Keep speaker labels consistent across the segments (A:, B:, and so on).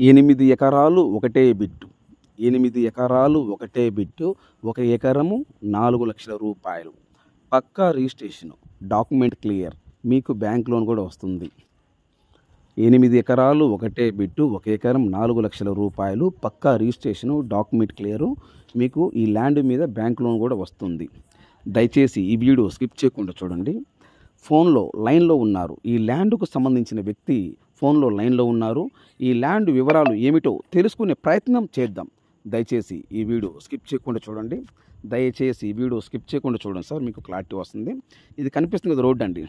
A: 8 ఎకరాలు ఒకటే బిట్టు. 8 ఎకరాలు ఒకటే బిట్టు. 1 ఎకరము 4,00,000 రూపాయలు. పక్కా రిజిస్ట్రేషను. Document clear. మీకు బ్యాంక్ లోన్ కూడా వస్తుంది. 8 ఎకరాలు ఒకటే బిట్టు. 1 ఎకరం 4,00,000 రూపాయలు. పక్కా రిజిస్ట్రేషను. Document clear. మీకు ఈ ల్యాండ్ మీద బ్యాంక్ లోన్ కూడా వస్తుంది. దయచేసి ఈ వీడియో స్కిప్ చేయకుండా చూడండి. ఫోన్లో లైన్లో ఉన్నారు. ఈ ల్యాండ్కు సంబంధించిన వ్యక్తి ఫోన్లో లైన్లో ఉన్నారు. ఈ ల్యాండ్ వివరాలు ఏమిటో తెలుసుకునే ప్రయత్నం చేద్దాం. దయచేసి ఈ వీడియో స్కిప్ చేయకుండా చూడండి. దయచేసి ఈ వీడియో స్కిప్ చేయకుండా చూడండి సార్, మీకు క్లారిటీ వస్తుంది. ఇది కనిపిస్తుంది కదా రోడ్డు అండి.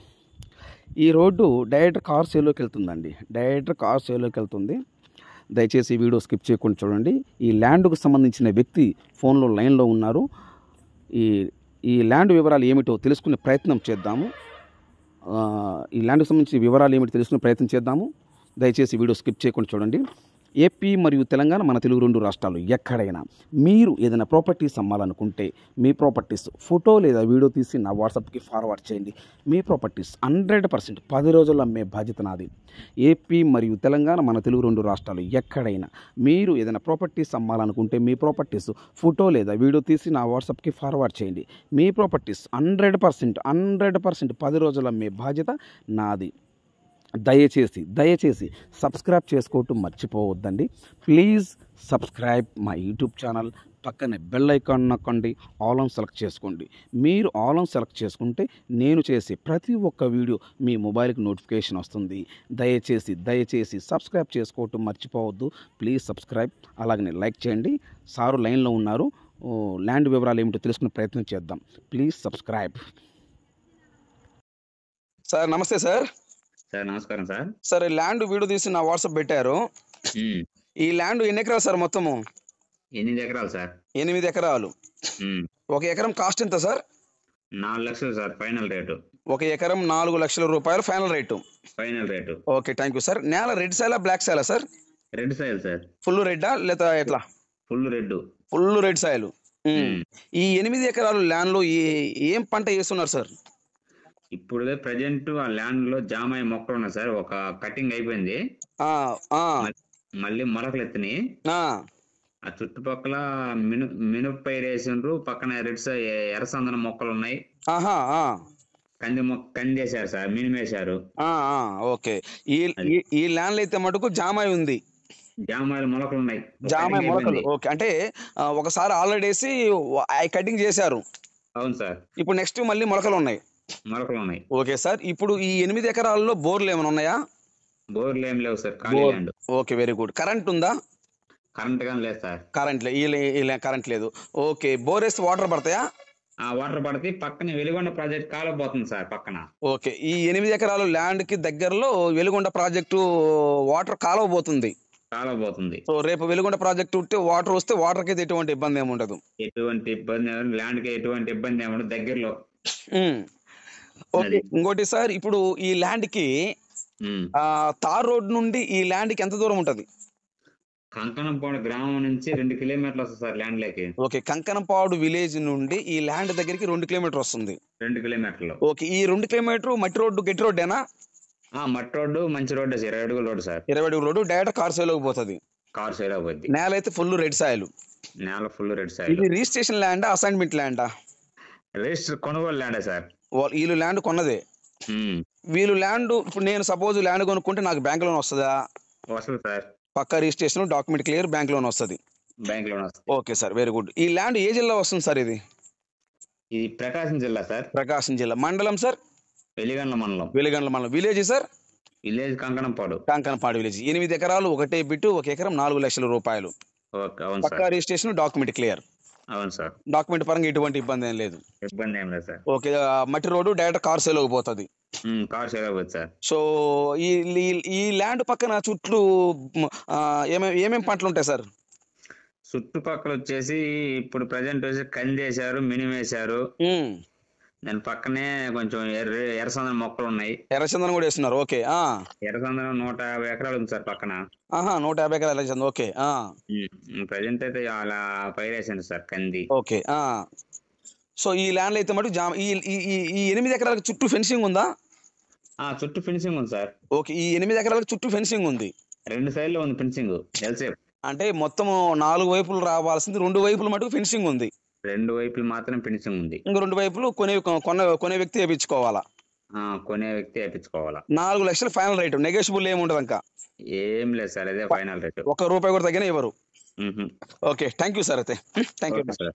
A: ఈ రోడ్డు డైరెక్ట్ కార్ సేల్లోకి వెళ్తుందండి. డైరెక్ట్ కార్ సేల్లోకి వెళ్తుంది. దయచేసి ఈ వీడియో స్కిప్ చేయకుండా చూడండి. ఈ ల్యాండ్కు సంబంధించిన వ్యక్తి ఫోన్లో లైన్లో ఉన్నారు. ఈ ల్యాండ్ వివరాలు ఏమిటో తెలుసుకునే ప్రయత్నం చేద్దాము. ఈ ల్యాండ్కి సంబంధించిన వివరాలు ఏమిటి తెలుసుకునే ప్రయత్నం చేద్దాము. దయచేసి వీడియో స్కిప్ చేయకుండా చూడండి. ఏపీ మరియు తెలంగాణ మన తెలుగు 2 రాష్ట్రాలు ఎక్కడైనా మీరు ఏదైనా ప్రాపర్టీస్ అమ్మాలనుకుంటే మీ ప్రాపర్టీస్ ఫోటో లేదా వీడియో తీసి నా వాట్సాప్కి ఫార్వర్డ్ చేయండి. మీ ప్రాపర్టీస్ 100% 10 రోజుల్లో అమ్మే బాధ్యత నాది. ఏపీ మరియు తెలంగాణ మన తెలుగు 2 రాష్ట్రాలు ఎక్కడైనా మీరు ఏదైనా ప్రాపర్టీస్ అమ్మాలనుకుంటే మీ ప్రాపర్టీస్ ఫోటో లేదా వీడియో తీసి నా వాట్సాప్కి ఫార్వర్డ్ చేయండి. మీ ప్రాపర్టీస్ 100% 10 రోజుల్లో అమ్మే బాధ్యత నాది. దయచేసి సబ్స్క్రైబ్ చేసుకోవటం మర్చిపోవద్దండి. Please subscribe my YouTube channel. పక్కనే బెల్ ఐకాన్ నొక్కండి. ఆల్ ఆన్ సెలెక్ట్ చేసుకోండి. మీరు ఆల్ ఆన్ సెలెక్ట్ చేసుకుంటే నేను చేసే ప్రతి ఒక్క వీడియో మీ మొబైల్కి నోటిఫికేషన్ వస్తుంది. దయచేసి సబ్స్క్రైబ్ చేసుకోవటం మర్చిపోవద్దు. Please subscribe. అలాగనే లైక్ చేయండి. సారు లైన్లో ఉన్నారు. ల్యాండ్ వివరాలు ఏమిటో తెలుసుకునే ప్రయత్నం చేద్దాం. Please subscribe. సార్ నమస్తే సార్.
B: సార్ నమస్కారం సార్.
A: సార్ ల్యాండ్ వీడియో తీసి నా వాట్సాప్ పెట్టారు. ఈ ల్యాండ్ ఎన్ని ఎకరాలు సార్ మొత్తము?
B: 8 ఎకరాలు సార్.
A: 8 ఎకరాలు. 1 ఎకరం కాస్ట్ ఎంత సార్?
B: 4 లక్షలు సార్ ఫైనల్ రేటు.
A: 1 ఎకరం 4,00,000 రూపాయలు final rate. Okay, thank you sir. నేల రెడ్ సాయిలా బ్లాక్ సాయిలా sir?
B: Red soil sir.
A: Full రెడ్డా లేదా ఎట్లా?
B: Full red.
A: Full red soil. ఈ 8 ఎకరాలు ల్యాండ్ లో ఏం పంట వేస్తున్నారు సార్?
B: ఇప్పుడు ప్రజెంట్ ఆ ల్యాండ్ లో జామాయి మొక్కలు ఉన్నాయి సార్. ఒక కటింగ్ అయిపోయింది. మళ్ళీ మొలకలు ఎత్తినాయి. ఆ చుట్టుపక్కల మినుపు పైరు వేసిండ్రు. పక్కన ఎర్రసందన మొక్కలు ఉన్నాయి. కంది వేశారు సార్. మినిమేశారు.
A: ఓకే, ఈ ల్యాండ్ అయితే మటుకు జామాయి ఉంది.
B: జామాయిలు మొలకలు ఉన్నాయి.
A: జామాయి మొలకలు. ఓకే, అంటే ఒకసారి ఆల్రెడీ వేసి కటింగ్ చేశారు.
B: అవును సార్.
A: ఇప్పుడు నెక్స్ట్ మళ్ళీ మొలకలు ఉన్నాయి. Okay sir. ఇప్పుడు ఈ 8 ఎకరాల్లో బోర్లు ఏమైనా ఉన్నాయా?
B: బోర్లు ఏం లేవు sir.
A: Okay, very good. Current ఉందా?
B: కరెంట్ గానీ లేదు సార్.
A: కరెంట్ లేదు. ఓకే, బోర్ వేస్తే వాటర్ పడతాయా?
B: వాటర్ పడితే పక్కన వెలుగొండ ప్రాజెక్ట్ కాలువ పోతుంది సార్ పక్కన.
A: ఓకే, ఈ 8 ఎకరాలు ల్యాండ్ కి దగ్గరలో వెలుగొండ ప్రాజెక్టు వాటర్ కాలువ పోతుంది. సో రేపు వెలుగొండ ప్రాజెక్ట్ ఉంటే వాటర్ వస్తే వాటర్ కి ఎటువంటి ఇబ్బంది ఏమి ఉండదు.
B: ల్యాండ్ కి ఎటువంటి ఇబ్బంది ఏమి ఉండదు దగ్గరలో.
A: ఓకే, ఇంకోటి సార్, ఇప్పుడు ఈ ల్యాండ్ కి తార్ రోడ్ నుండి ఈ ల్యాండ్ కి ఎంత దూరం ఉంటది?
B: కంకణంపాడు గ్రామం నుంచి 2 కిలోమీటర్లు వస్తుంది సార్ ల్యాండ్ లోకి.
A: ఓకే, కంకణంపాడు విలేజ్ నుండి ఈ ల్యాండ్ దగ్గరికి 2 కిలోమీటర్ వస్తుంది.
B: 2 కిలోమీటర్లు.
A: ఓకే, ఈ 2 కిలోమీటర్ మట్టి రోడ్డు గట్టి రోడ్డేనా?
B: మట్టి రోడ్డు, మంచి రోడ్డు సార్. 20 అడుగుల రోడ్డు సార్.
A: 20 అడుగుల రోడ్డు. డైరెక్ట్ కార్ సేలోకి పోతుంది.
B: కార్ సేల్ అవుద్ది.
A: నేల అయితే ఫుల్ రెడ్ సాయిల్. ఇది రిజిస్ట్రేషన్ ల్యాండా అసైన్మెంట్ ల్యాండా?
B: రిజిస్టర్ కొనుగోలు ల్యాండే సార్.
A: వీళ్ళు ల్యాండ్ కొన్నదే. వీళ్ళు ల్యాండ్ ఇప్పుడు నేను సపోజ్ ల్యాండ్ కొనుక్కుంటే నాకు బ్యాంక్ లోన్ వస్తుందా?
B: వస్తుంది సార్.
A: పక్కా registration, document clear, bank loan వస్తుంది. Okay sir, very good. ఈ ల్యాండ్ ఏ జిల్లా వస్తుంది సార్? ఇది
B: ప్రకాశం జిల్లా సార్.
A: ప్రకాశం జిల్లా. మండలం సార్?
B: వెలిగండ్ల మండలం.
A: Village sir?
B: Village Kankanampadu
A: village. 8 ఎకరాలు ఒకటే బిట్టు. 1 ఎకరం 4,00,000 రూపాయలు. పక్కా రిజిస్ట్రేషన్, డాక్యుమెంట్ క్లియర్.
B: అవును సార్.
A: డాక్యుమెంట్ పరంగా ఎటువంటి ఇబ్బంది ఏం లేదు.
B: సార్.
A: ఓకే, మట్టి రోడ్డు డైరెక్ట్ కార్ సేలోకి పోతుంది.
B: కార్ సేల్ అవుతుంది సార్.
A: సో ఈ ల్యాండ్ పక్కన చుట్టూ ఏమేమి పంటలు ఉంటాయి సార్?
B: చుట్టుపక్కల వచ్చేసి ఇప్పుడు ప్రజెంట్ వచ్చి కంది వేశారు, మినిమం వేశారు. దాని పక్కనే కొంచెం ఎర్రచందనం మొక్కలు ఉన్నాయి.
A: ఎర్రచందనం కూడా వేస్తున్నారు. ఓకే,
B: ఎర్రచందనం 150 ఎకరాలు ఉంది సార్ పక్కన.
A: 150 ఎకరాలు ఎర్రచందనం. ఓకే,
B: ప్రజెంట్ అయితే అలా పైరేసాను సార్ కంది.
A: ఓకే, సో ఈ ల్యాండ్ అయితే మటు ఈ 8 ఎకరాలకు చుట్టూ ఫెన్సింగ్ ఉందా?
B: చుట్టూ ఫెన్సింగ్ ఉంది సార్.
A: ఓకే, ఈ 8 ఎకరాలకు చుట్టూ ఫెన్సింగ్ ఉంది.
B: 2 సైడ్లో ఉంది ఫినిషింగ్ ఎల్సేప్.
A: అంటే మొత్తం 4 వైపులు రావాల్సింది 2 వైపులు మటుకు ఫినిషింగ్ ఉంది.
B: 2 వైపులు మాత్రం ఫినిషింగ్ ఉంది.
A: ఇంక 2 వైపులు కొనే వ్యక్తి వేయించుకోవాలా.
B: కొనే వ్యక్తి వేయించుకోవాలా.
A: 4 లక్షలు ఫైనల్ రేటు, నెగోషియబుల్ ఏమి ఉండదు ఇంకా.
B: ఏం లేదు సార్, అదే ఫైనల్ రేటు.
A: ₹1 కూడా తగ్గినా ఇవ్వరు. Okay, thank you sir. అయితే థ్యాంక్ యూ
B: సార్.